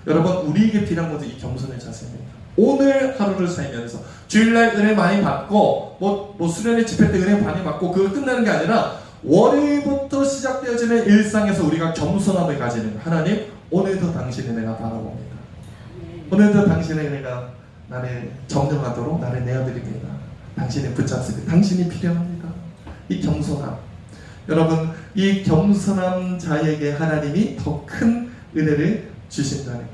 여러분, 우리에게 필요한 것은 이 겸손의 자세입니다. 오늘 하루를 살면서 주일날 은혜 많이 받고 뭐 수련회 집회 때 은혜 많이 받고 그걸 끝나는 게 아니라 월요일부터 시작되어지는 일상에서 우리가 겸손함을 가지는 거예요. 하나님, 오늘도 당신의 은혜가 바라봅니다. 오늘도 당신의 은혜가 나를 점령하도록 나를 내어드립니다. 당신이 붙잡습니다. 당신이 필요합니다. 이 겸손함. 여러분, 이 겸손한 자에게 하나님이 더 큰 은혜를 주신다는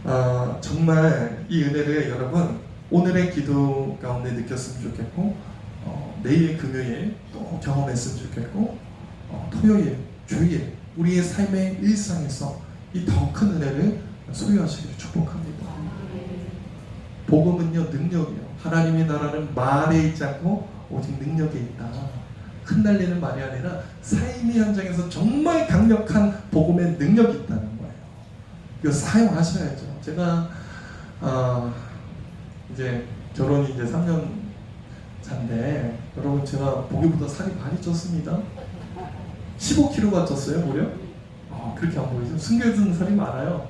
거예요. 정말 이 은혜를 여러분 오늘의 기도 가운데 느꼈으면 좋겠고, 내일 금요일 또 경험했으면 좋겠고, 토요일, 주일 우리의 삶의 일상에서 이 더 큰 은혜를 소유하시기를 축복합니다. 복음은요, 능력이요. 하나님의 나라는 말에 있지 않고 오직 능력에 있다. 흩날리는 말이 아니라 삶의 현장에서 정말 강력한 복음의 능력이 있다는 거예요. 이거 사용하셔야죠. 제가 이제 결혼이 이제 3년 차인데, 여러분, 제가 보기보다 살이 많이 쪘습니다. 15kg가 쪘어요, 무려. 그렇게 안 보이죠? 숨겨둔 살이 많아요.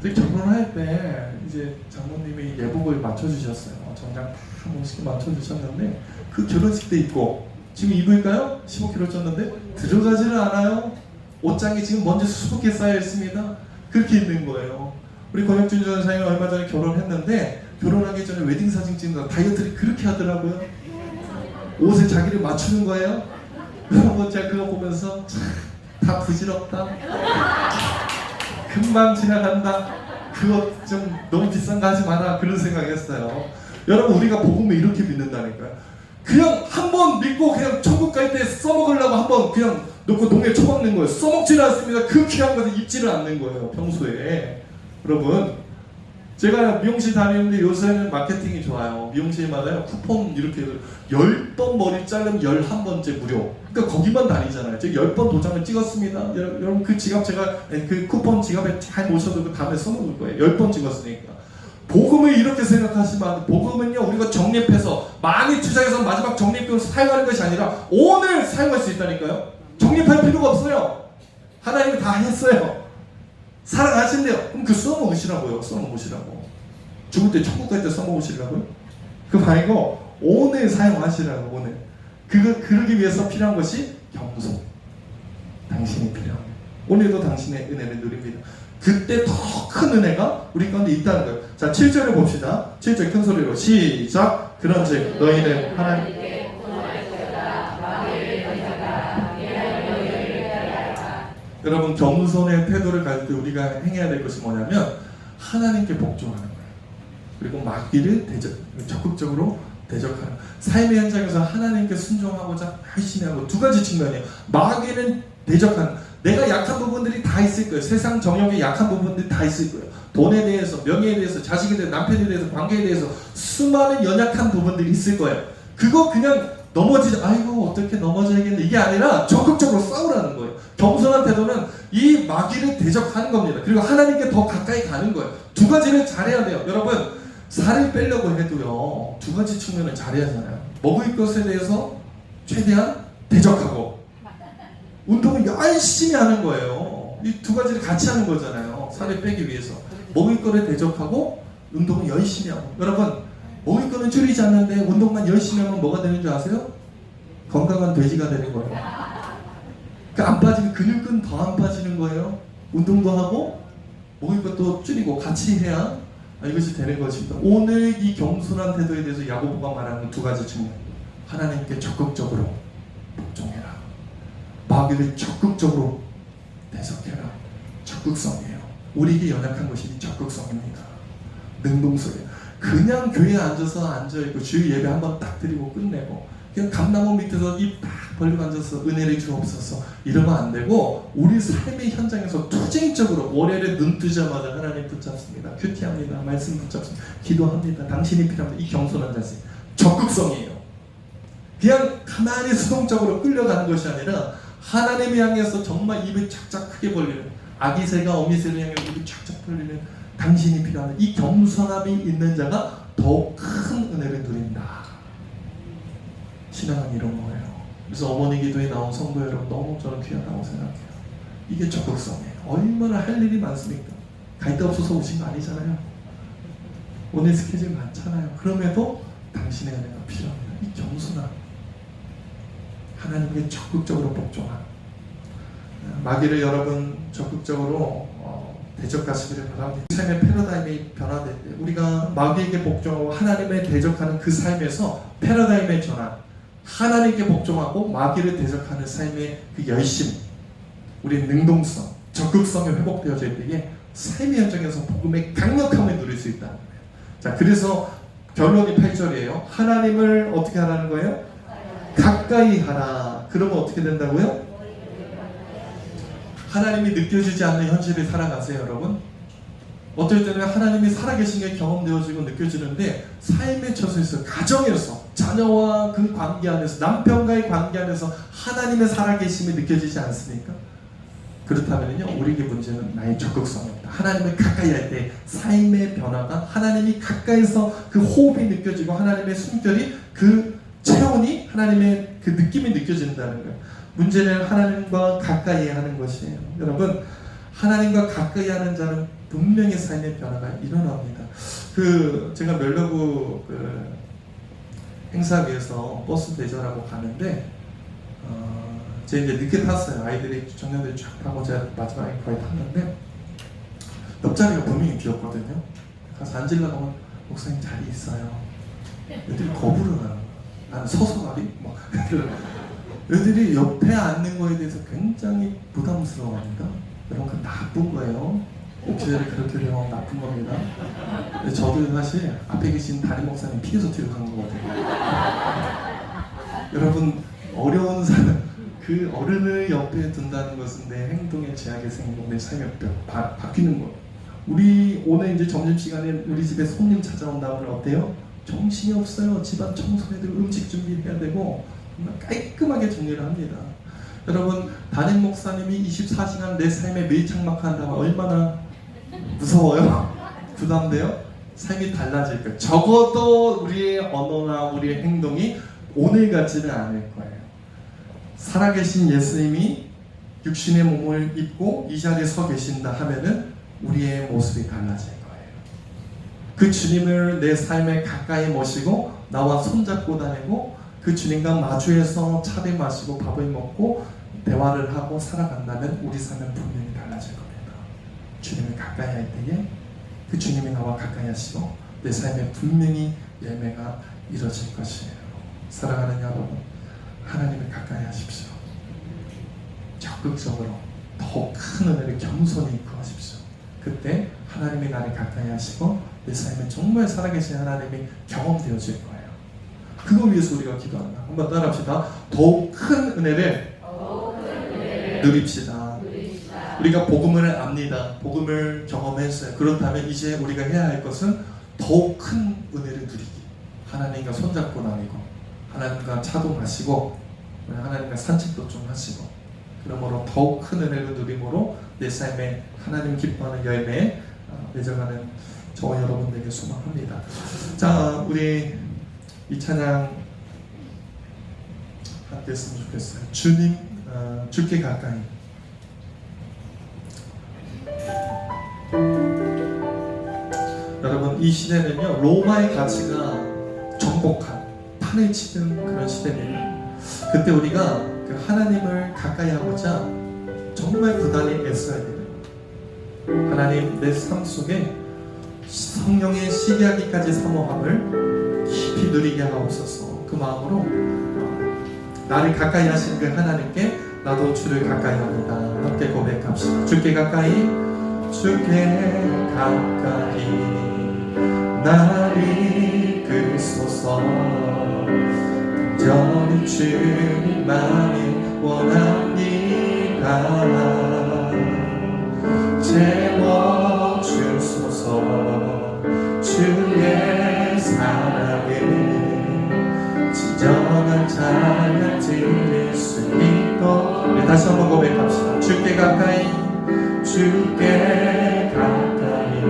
근데 결혼할 때 이제 장모님이 예복을 맞춰주셨어요. 정장 다 멋있게 맞춰주셨는데, 그 결혼식 때 입고 지금 입을까요? 15kg 쪘는데 들어가지를 않아요. 옷장에 지금 먼지 수북히 쌓여 있습니다. 그렇게 있는 거예요. 우리 권혁준 전사님 얼마 전에 결혼했는데, 결혼하기 전에 웨딩 사진 찍는 다이어트를 그렇게 하더라고요. 옷에 자기를 맞추는 거예요. 여러분, 제가 그거 보면서 다 부질없다, 금방 지나간다, 그거 좀 너무 비싼 거 하지 마라, 그런 생각했어요. 여러분, 우리가 복음을 이렇게 믿는다니까요. 그냥 한번 믿고 그냥 천국 갈 때 써먹으려고 한번 그냥 놓고 동네 처박는 거예요. 써먹지는 않습니다. 그 귀한 것을 입지는 않는 거예요, 평소에. 여러분, 제가 미용실 다니는데 요새는 마케팅이 좋아요. 미용실마다요, 쿠폰 이렇게 10번 머리 자르면 11번째 무료. 그러니까 거기만 다니잖아요. 제가 10번 도장을 찍었습니다. 여러분, 그 지갑 제가 그 쿠폰 지갑에 잘 모셔두고 다음에 써먹을 거예요. 10번 찍었으니까. 복음을 이렇게 생각하시면 안 돼요. 복음은요, 우리가 적립해서 많이 투자해서 마지막 적립금을 사용하는 것이 아니라 오늘 사용할 수 있다니까요. 적립할 필요가 없어요. 하나님이 다 했어요. 사랑하신대요. 그럼 그 써먹으시라고요. 써먹으시라고. 죽을 때 천국 갈 때 써먹으시라고요? 그거 말고 오늘 사용하시라고. 오늘 그러기 위해서 필요한 것이 겸손. 당신이 필요합니다. 오늘도 당신의 은혜를 누립니다. 그때 더 큰 은혜가 우리 가운데 있다는 거예요. 자, 7절을 봅시다. 7절 큰 소리로 시작. 그런즉 너희는 하나님께 여러분, 겸손의 태도를 가질 때 우리가 행해야 될 것이 뭐냐면 하나님께 복종하는 거예요. 그리고 마귀를 적극적으로 대적하는, 삶의 현장에서 하나님께 순종하고자 열심히 하고, 두 가지 측면이에요. 마귀는 대적하는, 내가 약한 부분들이 다 있을 거예요. 세상 정욕에 약한 부분들이 다 있을 거예요. 돈에 대해서, 명예에 대해서, 자식에 대해서, 남편에 대해서, 관계에 대해서 수많은 연약한 부분들이 있을 거예요. 그거 그냥 아이고 어떻게 넘어져야겠네, 이게 아니라 적극적으로 싸우라는 거예요. 겸손한 태도는 이 마귀를 대적하는 겁니다. 그리고 하나님께 더 가까이 가는 거예요. 두 가지를 잘해야 돼요. 여러분, 살을 빼려고 해도요, 두 가지 측면을 잘해야 하잖아요. 먹을 것에 대해서 최대한 대적하고 운동을 열심히 하는 거예요. 이 두 가지를 같이 하는 거잖아요. 살을 빼기 위해서. 먹을 거를 대적하고 운동을 열심히 하고. 여러분, 먹을 거는 줄이지 않는데 운동만 열심히 하면 뭐가 되는 줄 아세요? 건강한 돼지가 되는 거예요. 그러니까 안 빠지면 근육은 더 안 빠지는 거예요. 운동도 하고 먹을 것도 줄이고 같이 해야 이것이 되는 것입니다. 오늘 이 겸손한 태도에 대해서 야고보가 말하는 두 가지 측면. 하나님께 적극적으로 복종해라. 마귀를 적극적으로 대적해라. 적극성이에요. 우리에게 연약한 것이 이 적극성입니다. 능동성이에요. 그냥 교회에 앉아있고 주일 예배 한번 딱 드리고 끝내고 그냥 감나무 밑에서 입 딱 벌리고 앉아서 은혜를 주옵소서 이러면 안 되고 우리 삶의 현장에서 투쟁적으로 월요일에 눈 뜨자마자 하나님 붙잡습니다. 큐티합니다. 말씀 붙잡습니다. 기도합니다. 당신이 필요합니다. 이 겸손한 자세 적극성이에요. 그냥 가만히 수동적으로 끌려가는 것이 아니라 하나님을 향해서 정말 입을 착착 크게 벌리는 아기새가 어미새를 향해 입을 착착 벌리는 당신이 필요합니다. 이 겸손함이 있는 자가 더욱 큰 은혜를 누린다. 신앙은 이런 거예요. 그래서 어머니 기도에 나온 성도 여러분 너무 저는 귀하다고 생각해요. 이게 적극성이에요. 얼마나 할 일이 많습니까? 갈 데 없어서 오신 거 아니잖아요. 오늘 스케줄 많잖아요. 그럼에도 당신의 은혜가 필요합니다. 이 겸손함, 하나님께 적극적으로 복종함. 마귀를 여러분 적극적으로 대적하시기를 바랍니다. 삶의 패러다임이 변화될 때 우리가 마귀에게 복종하고 하나님에 대적하는 그 삶에서 패러다임의 전환, 하나님께 복종하고 마귀를 대적하는 삶의 그 열심, 우리의 능동성, 적극성이 회복되어질 때에 삶의 현장에서 복음의 강력함을 누릴 수 있다는 거예요. 자, 그래서 결론이 8절이에요. 하나님을 어떻게 하라는 거예요? 가까이 하라. 그러면 어떻게 된다고요? 하나님이 느껴지지 않는 현실을 살아가세요, 여러분. 어떨 때는 하나님이 살아계신 게 경험되어지고 느껴지는데 삶의 처소에서, 가정에서, 자녀와 그 관계 안에서, 남편과의 관계 안에서 하나님의 살아계심이 느껴지지 않습니까? 그렇다면요, 우리에게 문제는 나의 적극성입니다. 하나님을 가까이 할 때 삶의 변화가 하나님이 가까이서 그 호흡이 느껴지고 하나님의 숨결이 그 체온이 하나님의 그 느낌이 느껴진다는 거예요. 문제는 하나님과 가까이 하는 것이에요. 여러분, 하나님과 가까이 하는 자는 분명히 삶의 변화가 일어납니다. 제가 멜로구 행사위에서 버스 대절하고 가는데 제가 이제 늦게 탔어요. 아이들이 청년들이 쫙 타고 제가 마지막에 거의 탔는데 옆자리가 분명히 비었거든요. 가서 앉으려고 하면 목사님 자리 있어요. 애들이 거부를 하는 거야. 나는 서서 가리? 막 애들이 옆에 앉는 거에 대해서 굉장히 부담스러워합니다. 여러분, 그건 나쁜 거예요. 옥시절이 그렇게 되면 나쁜 겁니다. 저도 사실 앞에 계신 담임 목사님 피해서 뒤로 간 거거든요. 여러분, 어려운 사람, 그 어른을 옆에 둔다는 것은 내 행동에 제약이 생기고 내 삶이 바뀌는 거예요. 우리 오늘 이제 점심시간에 우리 집에 손님 찾아온다면 어때요? 정신이 없어요. 집안 청소해야 되고 음식 준비해야 되고 정말 깔끔하게 정리를 합니다. 여러분, 담임 목사님이 24시간 내 삶에 밀착막한다면 얼마나 무서워요? 부담돼요? 삶이 달라질 거예요. 적어도 우리의 언어나 우리의 행동이 오늘 같지는 않을 거예요. 살아계신 예수님이 육신의 몸을 입고 이 자리에 서 계신다 하면은 우리의 모습이 달라질 거예요. 그 주님을 내 삶에 가까이 모시고 나와 손잡고 다니고 그 주님과 마주해서 차를 마시고 밥을 먹고 대화를 하고 살아간다면 우리 삶은 분명히 달라질 겁니다. 주님을 가까이 할 때에 그 주님이 나와 가까이 하시고 내 삶에 분명히 열매가 이루어질 것이에요. 사랑하는 여러분, 하나님을 가까이 하십시오. 적극적으로 더 큰 은혜를 겸손히 구하십시오. 그때 하나님이 나를 가까이 하시고 내 삶에 정말 살아계신 하나님이 경험되어질 거예요. 그거 위해서 우리가 기도한다. 한번 따라합시다. 더욱 큰 은혜를 누립시다. 우리가 복음을 압니다. 복음을 경험했어요. 그렇다면 이제 우리가 해야 할 것은 더욱 큰 은혜를 누리기. 하나님과 손잡고 다니고 하나님과 차도 마시고 하나님과 산책도 좀 하시고 그러므로 더욱 큰 은혜를 누림으로 내 삶에 하나님 기뻐하는 열매 맺어가는 저와 여러분들에게 소망합니다. 자, 우리 이 찬양 함께 했으면 좋겠어요. 주님, 주께 가까이. 여러분, 이 시대는요, 로마의 가치가 정복한, 판을 치는 그런 시대입니다. 그때 우리가 그 하나님을 가까이 하고자 정말 부단히 애써야 돼요. 하나님, 내 삶 속에 성령의 시기하기까지 사모함을 깊이 누리게 하옵소서. 그 마음으로 나를 가까이 하신 그 하나님께 나도 주를 가까이 합니다. 함께 고백합시다. 주께 가까이, 주께 가까이 나를 이끌소서. 간절히 주님만을 원합니다. 채워주소서. 주의 사랑을 진정한 찬양 드릴 수 있도록. 네, 다시 한번 고백합시다. 주께 가까이, 주께 가까이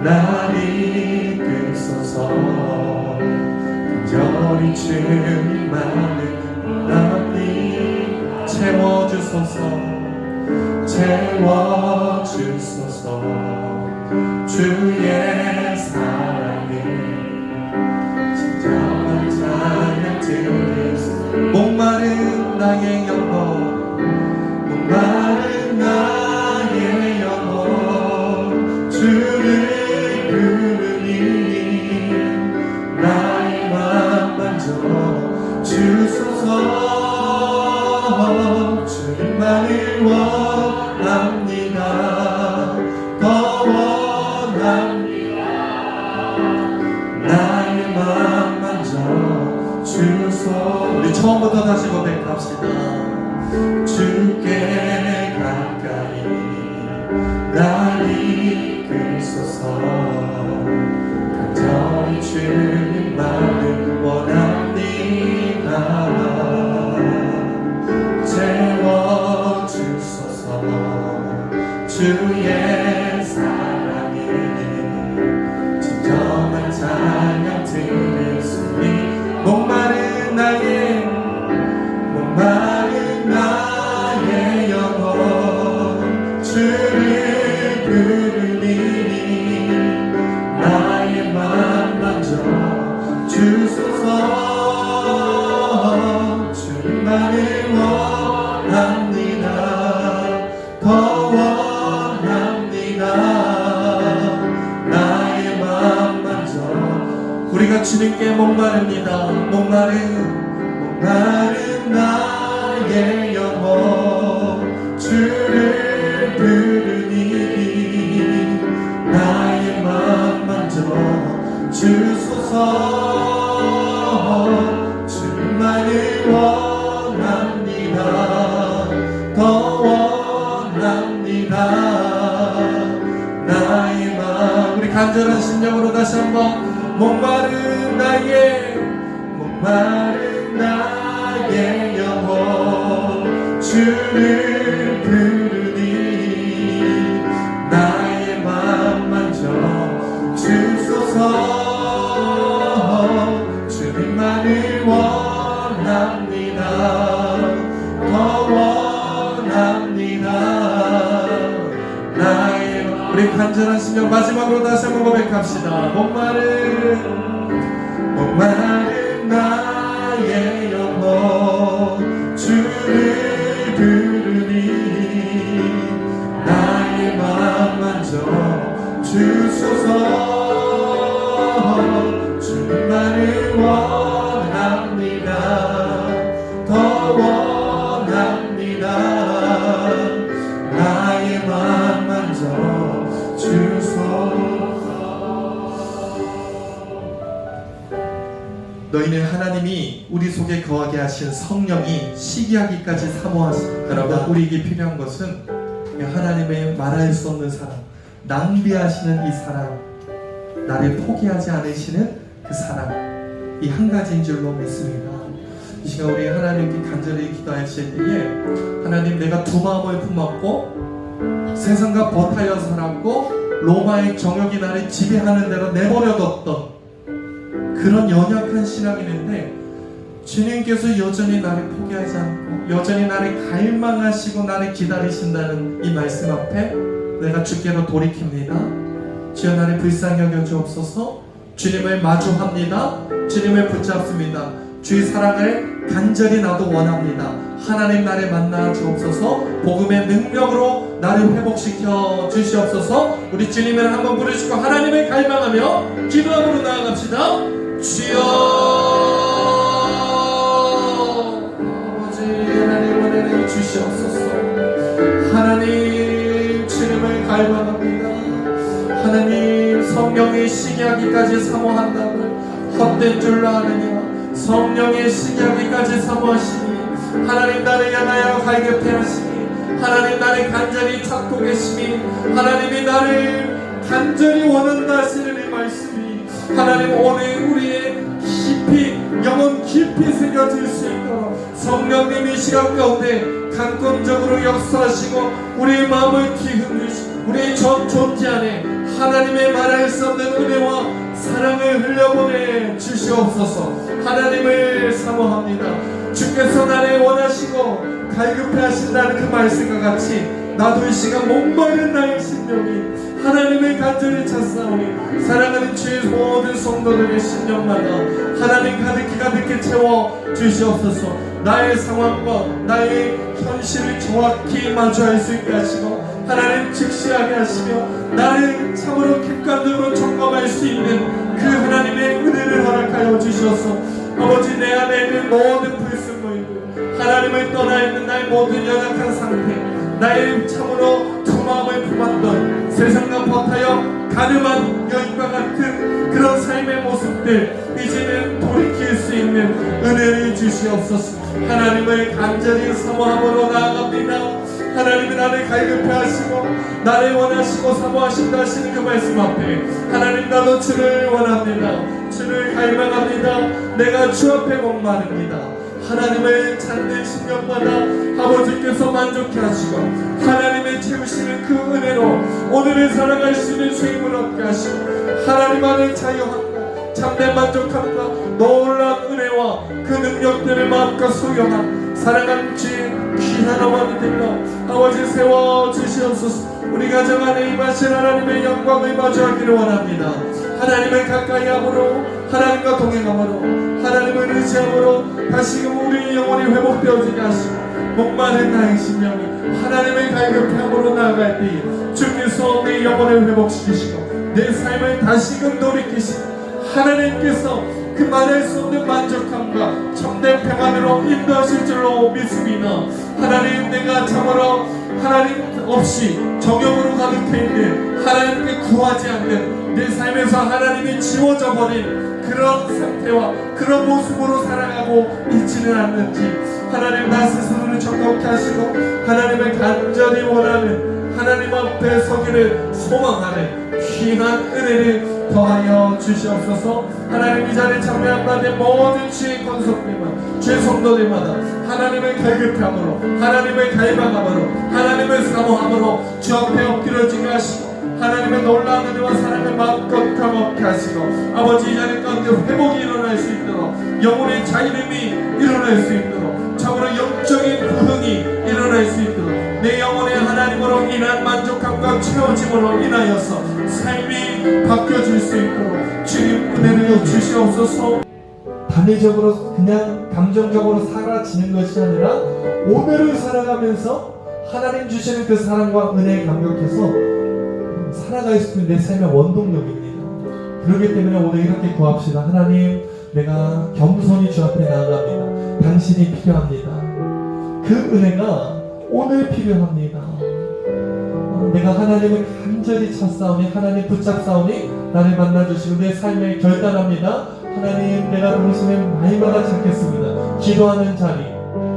나를 이끌소서. 간절히 주님만을 원합니다. 채워주소서. 채워주소서. 주의 사랑을 진정한 찬양 드릴 수. 목마른 나의 영혼, 목마른 나의 영혼, 주를 부르니 나의 맘 만져 주소서. 주님만을 원합니다. 더 원합니다. 나의 맘 만져 주소서. 우리 처음부터 다시 고백합시다. 주께 가까이 나를 이끌소서. 간절히 주님만을 원합니다. 채워주소서. 주의 사랑을 진정한 찬양 드릴 수 있는. 목마른 나의 영혼, 주를 부르니 나의 맘 만져 주소서. 주님만을 원합니다. 더 원합니다. 나의 맘 만져. 우리가 주님께 목마릅니다. 목마른 나의 영혼, 주를 부르니 나의 맘 만져 주소서. 주님만을 원합니다. 더 원합니다. 나의 맘. 우리 간절한 심령으로 다시 한번. 목마른 나의 영혼, 주를 부르니 나의 맘 만져 주소서. 주님만을 원합니다. 더 원합니다. 나의 맘. 우리 간절한 심령 마지막으로 다시 한번 고백합시다. 목마른 나의 영혼, 주를 부르니 나의 맘 만져 주소서. 주님만을 원합니다. 더 원합니다. 나의 맘 만져 주소서. 너희는 하나님이 우리 속에 거하게 하신 성령이 시기하기까지 사모하시니. 여러분, 우리에게 필요한 것은 하나님의 말할 수 없는 사랑, 낭비하시는 이 사랑, 나를 포기하지 않으시는 그 사랑, 이 한 가지인 줄로 믿습니다. 이 시간 우리 하나님께 간절히 기도하실 때에 하나님, 내가 두 마음을 품었고 세상과 버타여 살았고 로마의 정욕이 나를 지배하는 대로 내버려뒀던 그런 연약한 신앙이 있는데, 주님께서 여전히 나를 포기하지 않고 여전히 나를 갈망하시고 나를 기다리신다는 이 말씀 앞에 내가 주께로 돌이킵니다. 주여 나를 불쌍히 여겨 주옵소서. 주님을 마주합니다. 주님을 붙잡습니다. 주의 사랑을 간절히 나도 원합니다. 하나님 나를 만나 주옵소서. 복음의 능력으로 나를 회복시켜 주시옵소서. 우리 주님을 한번 부르시고 하나님을 갈망하며 기도함으로 나아갑시다. 주여 아버지 하나님 은혜를 주시옵소서. 하나님 주님을 갈망합니다. 하나님 성령의 시기하기까지 사모한다면 헛된 줄로 아느냐. 성령의 시기하기까지 사모하시니 하나님 나를 향하여 갈급해 하시니 하나님 나를 간절히 찾고 계시니 하나님이 나를 간절히 원한다 하시는 이 말씀이 하나님 오늘 우리의 깊이 영혼 깊이 새겨질 수 있도록 성령님이 시간 가운데 강권적으로 역사하시고 우리의 마음을 뒤흔드시고 우리의 전 존재 안에 하나님의 말할 수 없는 은혜와 사랑을 흘려보내 주시옵소서. 하나님을 사모합니다. 주께서 나를 원하시고 갈급해 하신다는 그 말씀과 같이 나도 이 시간 목마른 나의 심령이 하나님을 간절히 찾사오니 사랑하는 주의 모든 성도들의 심령마다 하나님 가득히 채워 주시옵소서. 나의 상황과 나의 현실을 정확히 마주할 수 있게 하시고 하나님 즉시하게 하시며 나를 참으로 객관적으로 점검할 수 있는 그 하나님의 은혜를 허락하여 주셔서 아버지 내 안에 있는 모든 불순물들 하나님을 떠나 있는 나의 모든 연약한 상태 나의 참으로 두 마음을 품었던 세상과 버타여 가늠한 여인과 같은 그런 삶의 모습들 이제는 돌이킬 수 있는 은혜를 주시옵소서. 하나님을 간절히 사모함으로 나아갑니다. 하나님이 나를 갈급해 하시고 나를 원하시고 사모하신다 하시는 그 말씀 앞에 하나님 나도 주를 원합니다. 주를 갈망합니다. 내가 주 앞에 목마릅니다. 하나님을 찾는 심령마다 아버지께서 만족해 하시고 하나님의 채우시는 그 은혜로 오늘을 살아갈 수 있는 수임을 얻게 하시고 하나님 안에 자유함과 참된 만족함과 놀라운 은혜와 그 능력들을 마음껏 소유한 사랑하는 주의 귀한 어머니들과 아버지 세워주시옵소서. 우리 가정 안에 임하신 하나님의 영광을 마주하기를 원합니다. 하나님을 가까이 함으로 하나님과 동행함으로 하나님을 의지함으로 다시금 우리 영혼이 회복되어지게 하시고 목마른 나의 심령이 하나님을 갈급해 함으로 나아갈 때에 주께서 내 영혼을 회복시키시고 내 삶을 다시금 돌이키시고 하나님께서 그 말할 수 없는 만족함과 참된 평안으로 인도하실 줄로 믿습니다. 하나님 내가 참으로 하나님 없이 정욕으로 가득해 있는 하나님께 구하지 않는 내 삶에서 하나님이 지워져 버린 그런 상태와 그런 모습으로 살아가고 있지는 않는지 하나님 나 스스로를 정확히 하시고 하나님을 간절히 원하는 하나님 앞에 서기를 소망하는 귀한 은혜를 더하여 주시옵소서. 하나님 이 자리에 참여한 받은 모든 주의 권속들만 주의 성도들마다 하나님을 갈급함으로 하나님을 갈망함으로 하나님을 사모함으로 주 앞에 엎드려지게 하시고 하나님의 놀라운 은혜와 사랑을 마음껏 경험케 하시고 아버지 이 자리 가운데 회복이 일어날 수 있도록 영혼의 자유림이 일어날 수 있도록 참으로 영적인 부흥이 일어날 수 있도록 내 영혼의 하나님으로 인한 만족함과 채워짐으로 인하여서 삶이 바뀌어질 수 있도록 주님 은혜를 주시옵소서. 단회적으로 그냥 감정적으로 사라지는 것이 아니라 오늘을 살아가면서 하나님 주시는 그 사랑과 은혜에 감격해서 살아갈 수 있는 내 삶의 원동력입니다. 그렇기 때문에 오늘 이렇게 구합시다. 하나님 내가 겸손히 주 앞에 나아갑니다. 당신이 필요합니다. 그 은혜가 오늘 필요합니다. 내가 하나님을 간절히 찾사오니 하나님 붙잡사오니 나를 만나주시고 내 삶에 결단합니다. 하나님 내가 당신의 날마다 찾겠습니다. 기도하는 자리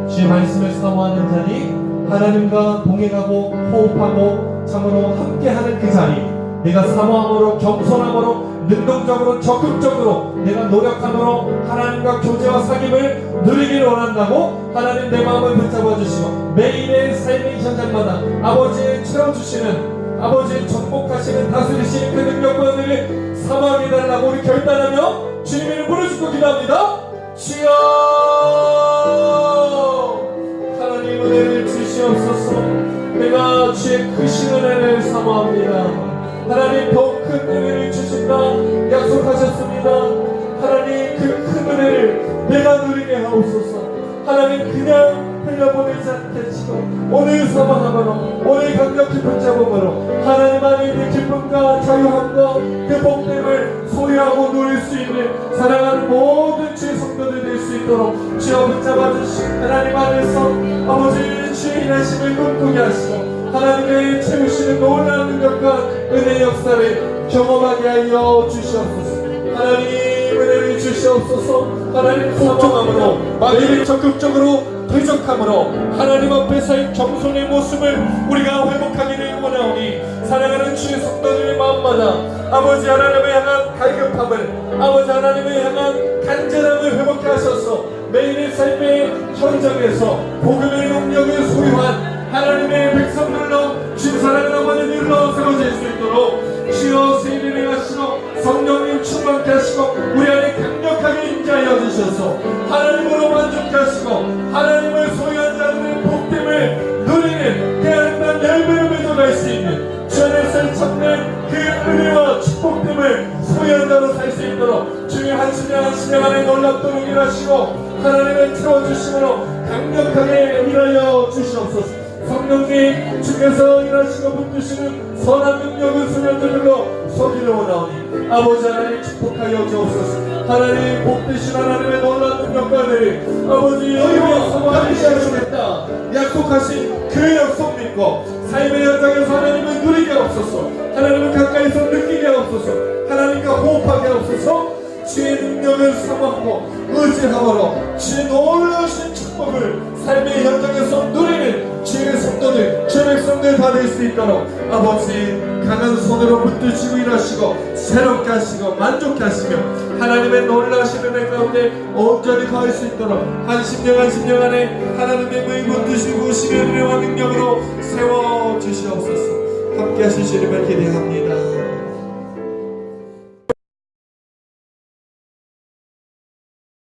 주의 말씀을 사모하는 자리 하나님과 동행하고 호흡하고 참으로 함께하는 그 자리 내가 사모함으로 겸손함으로 능동적으로 적극적으로 내가 노력함으로 하나님과 교제와 사귐을 누리기를 원한다고 하나님 내 마음을 붙잡아 주시고 매일의 삶의 현장마다 아버지의 채워주시는 아버지의 정복하시는 다스리시는 그 능력권을 사모하게 해달라고 우리 결단하며 주님의 이름으로 주고 기도합니다. 주여 하나님 은혜를 주시옵소서. 내가 주의 크신 은혜를 사모합니다. 하나님 더욱 큰 은혜를 주신다 약속하셨습니다. 하나님 그 큰 은혜를 내가 누리게 하옵소서. 하나님 그냥 흘려보내지 않게 하시고 오늘 사모함으로 오늘 강력히 붙잡음으로 하나님 안에 그 기쁨과 자유함과 그 복됨을 소유하고 누릴 수 있는 사랑하는 모든 주의 성도들 될 수 있도록 주여 붙잡아 주시고 하나님 안에서 아버지 주의 일하심을 꿈꾸게 하시고 하나님의 채우시는 놀라운 능력과 은혜의 역사를 경험하게 하여 주시옵소서. 하나님 은혜를 주시옵소서. 하나님 복종함으로 매일 적극적으로 대적함으로 하나님 앞에서의 겸손의 모습을 우리가 회복하기를 원하오니 사랑하는 주의 성도들의 마음마다 아버지 하나님을 향한 갈급함을 아버지 하나님을 향한 간절함을 회복케 하셔서 매일의 삶의 현장에서 복음의 능력을 소유한 하나님의 백성들로 주 사랑하는 아버지들로 세워질 수 있도록 주여 세례를 하시고 성령님 충만케 하시고 우리 안에 강력하게 임재하여 주셔서 하나님으로 만족케 하시고 하나님을 소유한 자들의 복됨을 누리는 그 아름다운 열매를 맺어갈 수 있는 주 안에서 찾는 그 은혜와 축복됨을 소유한 자로 살 수 있도록 주님 한 시간 한 시간 안에 놀랍도록 일하시고 하나님을 채워주심으로 강력하게 일하여 주시옵소서. 성령님 주께서 일하시고 붙드시는 선한 능력을 소년들로 서기를 원하오니 아버지 하나님 축복하여 주옵소서. 하나님 복되신 하나님의 놀라운 능력과 은혜를 아버지 의와 사모하게 하시겠다 약속하신 그 약속 믿고 삶의 현장에서 하나님을 누리게 하옵소서. 하나님을 가까이서 느끼게 하옵소서. 하나님과 호흡하게 하옵소서. 주의 능력을 사모하고 의지함으로 주의 놀라우신 축복을 삶의 현장에서 누리는 주의 성도들, 주의 백성들 다 될 수 있도록 아버지 강한 손으로 붙드시고 일하시고 새롭게 하시고 만족케 하시며 하나님의 놀라우신 은혜 가운데 온전히 거할 수 있도록 한 심령 한 심령 안에 하나님의 무이 붙드시고 오시의 은혜와 능력으로 세워주시옵소서. 함께 하실 주님을 기대합니다.